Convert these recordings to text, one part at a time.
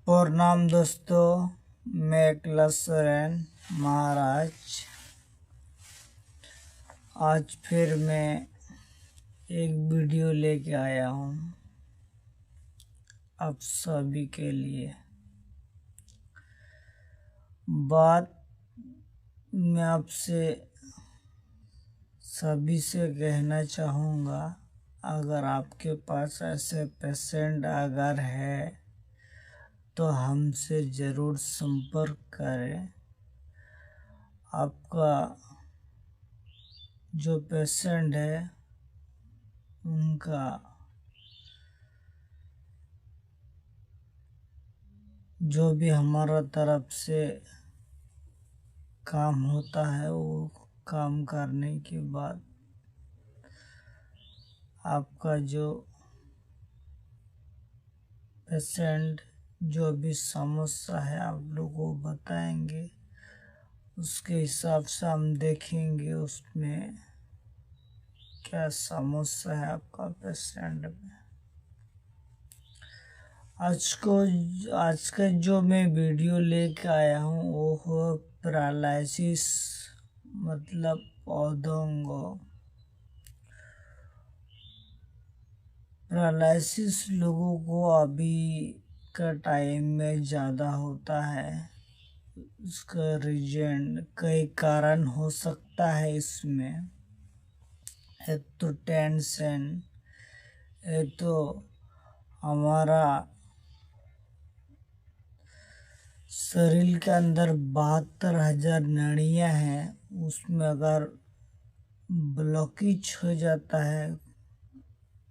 प्रणाम दोस्तों, मैं क्लसरन महाराज। आज फिर मैं एक वीडियो लेके आया हूँ आप सभी के लिए। बात मैं आपसे सभी से कहना चाहूँगा, अगर आपके पास ऐसे पेशेंट अगर है तो हमसे ज़रूर संपर्क करें। आपका जो पेशेंट है उनका जो भी हमारा तरफ से काम होता है वो काम करने के बाद आपका जो पेशेंट जो भी समस्या है आप लोगों को बताएंगे, उसके हिसाब से हम देखेंगे उसमें क्या समस्या है आपका पेशेंट में। आज का जो मैं वीडियो लेके आया हूँ वो है पैरालिसिस, मतलब पौधों। पैरालिसिस लोगों को अभी का टाइम में ज़्यादा होता है। उसका रीजन कई कारण हो सकता है। इसमें एक तो टेंशन, एक तो हमारा शरीर के अंदर 72,000 नाड़ियाँ हैं, उसमें अगर ब्लॉकेज हो जाता है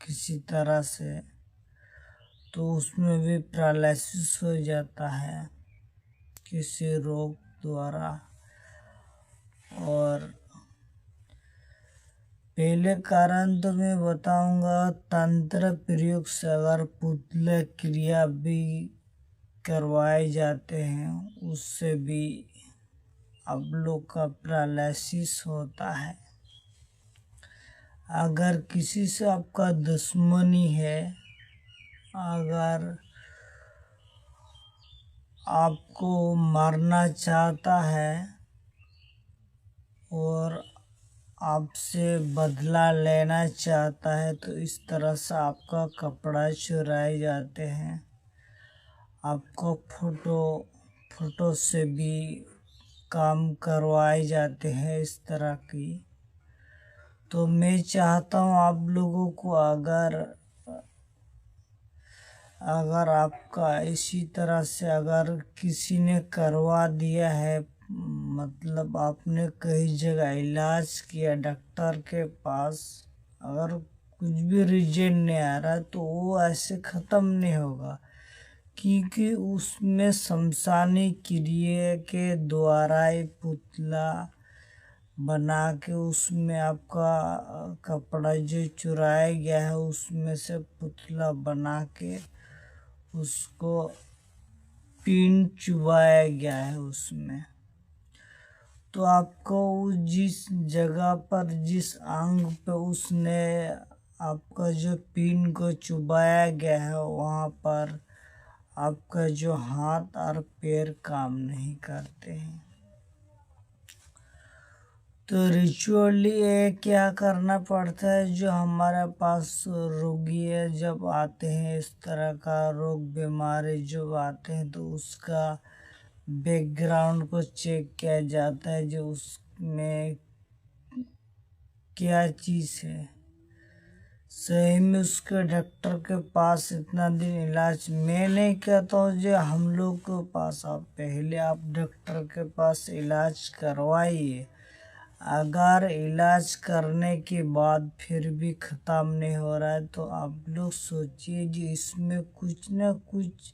किसी तरह से तो उसमें भी पैरालिसिस हो जाता है किसी रोग द्वारा। और पहले कारण तो मैं बताऊंगा, तंत्र प्रयोग से अगर पुतले क्रिया भी करवाए जाते हैं उससे भी आप लोग का पैरालिसिस होता है। अगर किसी से आपका दुश्मनी है, अगर आपको मारना चाहता है और आपसे बदला लेना चाहता है तो इस तरह से आपका कपड़ा चुराए जाते हैं, आपको फोटो से भी काम करवाए जाते हैं इस तरह की। तो मैं चाहता हूँ आप लोगों को अगर आपका इसी तरह से अगर किसी ने करवा दिया है, मतलब आपने कई जगह इलाज किया डॉक्टर के पास, अगर कुछ भी रीजन नहीं आ रहा तो वो ऐसे ख़त्म नहीं होगा, क्योंकि उसमें शमशानी क्रिया के द्वारा ही पुतला बना के उसमें आपका कपड़ा जो चुराया गया है उसमें से पुतला बना के उसको पिन चुबाया गया है उसमें। तो आपको जिस जगह पर जिस अंग पे उसने आपका जो पिन को चुबाया गया है वहाँ पर आपका जो हाथ और पैर काम नहीं करते हैं। तो रिचुअली क्या करना पड़ता है, जो हमारे पास रोगी है जब आते हैं इस तरह का रोग बीमारी जब आते हैं तो उसका बैकग्राउंड को चेक किया जाता है, जो उसमें क्या चीज़ है। सही में उसके डॉक्टर के पास इतना दिन इलाज, मैं नहीं कहता हूँ जो हम लोग के पास, आप पहले आप डॉक्टर के पास इलाज करवाइए। अगर इलाज करने के बाद फिर भी ख़त्म नहीं हो रहा है तो आप लोग सोचिए जी इसमें कुछ न कुछ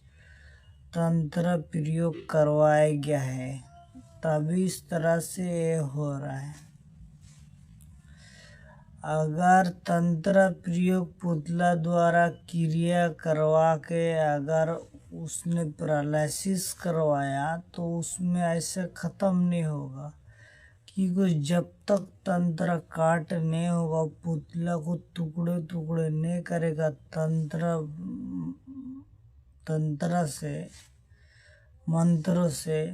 तंत्र प्रयोग करवाया गया है, तभी इस तरह से ये हो रहा है। अगर तंत्र प्रयोग पुतला द्वारा क्रिया करवा के अगर उसने पैरालिसिस करवाया तो उसमें ऐसे ख़त्म नहीं होगा, क्योंकि जब तक तंत्र काट नहीं होगा, पुतला को टुकड़े टुकड़े नहीं करेगा तंत्र से, मंत्रों से,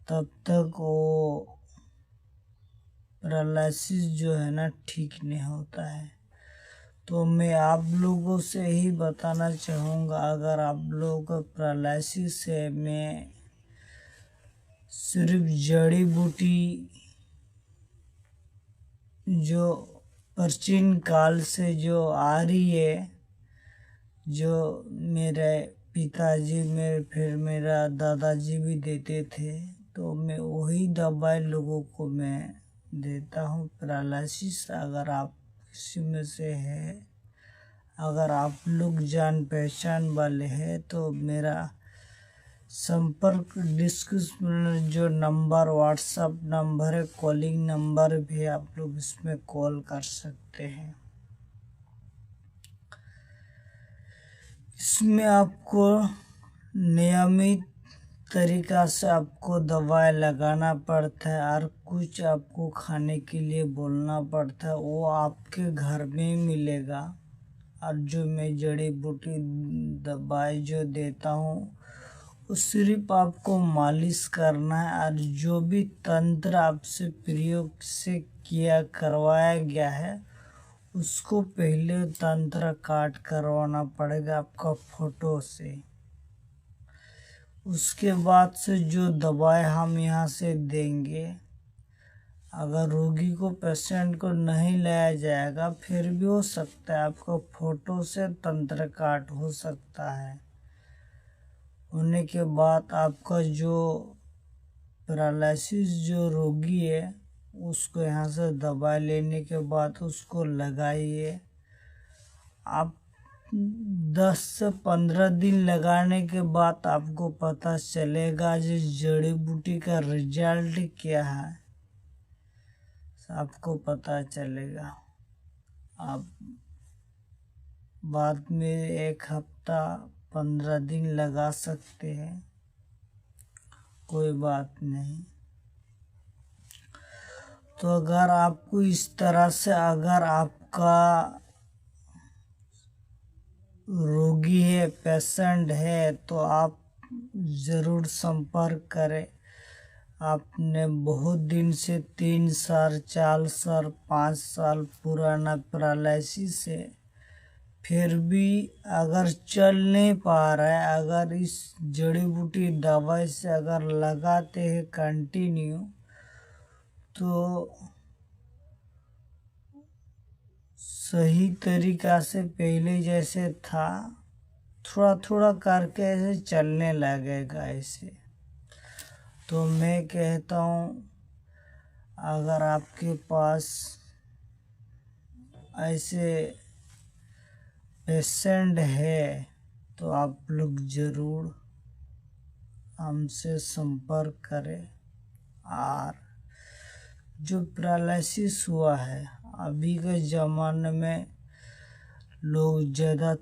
तब तक वो पैरालिसिस जो है ना ठीक नहीं होता है। तो मैं आप लोगों से ही बताना चाहूँगा, अगर आप लोगों को पैरालिसिस है, मैं सिर्फ जड़ी बूटी जो प्राचीन काल से जो आ रही है, जो मेरे पिताजी में फिर मेरा दादाजी भी देते थे, तो मैं वही दवाई लोगों को मैं देता हूँ। पैरालिसिस अगर आप किसी में से है, अगर आप लोग जान पहचान वाले हैं, तो मेरा संपर्क डिस्क्रिप्शन जो नंबर व्हाट्सएप नंबर है, कॉलिंग नंबर भी आप लोग इसमें कॉल कर सकते हैं। इसमें आपको नियमित तरीका से आपको दवाई लगाना पड़ता है और कुछ आपको खाने के लिए बोलना पड़ता है, वो आपके घर में मिलेगा। और जो मैं जड़ी बूटी दवाई जो देता हूँ, वो सिर्फ आपको मालिश करना है, और जो भी तंत्र आपसे प्रयोग से किया करवाया गया है, उसको पहले तंत्र काट करवाना पड़ेगा आपका फोटो से। उसके बाद से जो दवाई हम यहाँ से देंगे, अगर रोगी को पेशेंट को नहीं लाया जाएगा, फिर भी हो सकता है आपको फोटो से तंत्र काट हो सकता है। होने के बाद आपका जो पैरालिसिस जो रोगी है, उसको यहाँ से दवाई लेने के बाद उसको लगाइए। आप 10 से 15 दिन लगाने के बाद आपको पता चलेगा जो जड़ी बूटी का रिजल्ट क्या है, आपको पता चलेगा। आप बाद में 1 हफ्ता 15 दिन लगा सकते हैं, कोई बात नहीं। तो अगर आपको इस तरह से, अगर आपका रोगी है, पेशेंट है, तो आप ज़रूर संपर्क करें। आपने बहुत दिन से 3 साल 4 साल 5 साल पुराना पैरालिसिस है, फिर भी अगर चल नहीं पा रहा है, अगर इस जड़ी बूटी दवाई से अगर लगाते हैं कंटिन्यू, तो सही तरीका से पहले जैसे था, थोड़ा थोड़ा करके ऐसे चलने लगेगा ऐसे। तो मैं कहता हूँ, अगर आपके पास ऐसे पेशेंट है, तो आप लोग ज़रूर हमसे संपर्क करें। और जो पैरालिसिस हुआ है, अभी के ज़माने में लोग ज़्यादा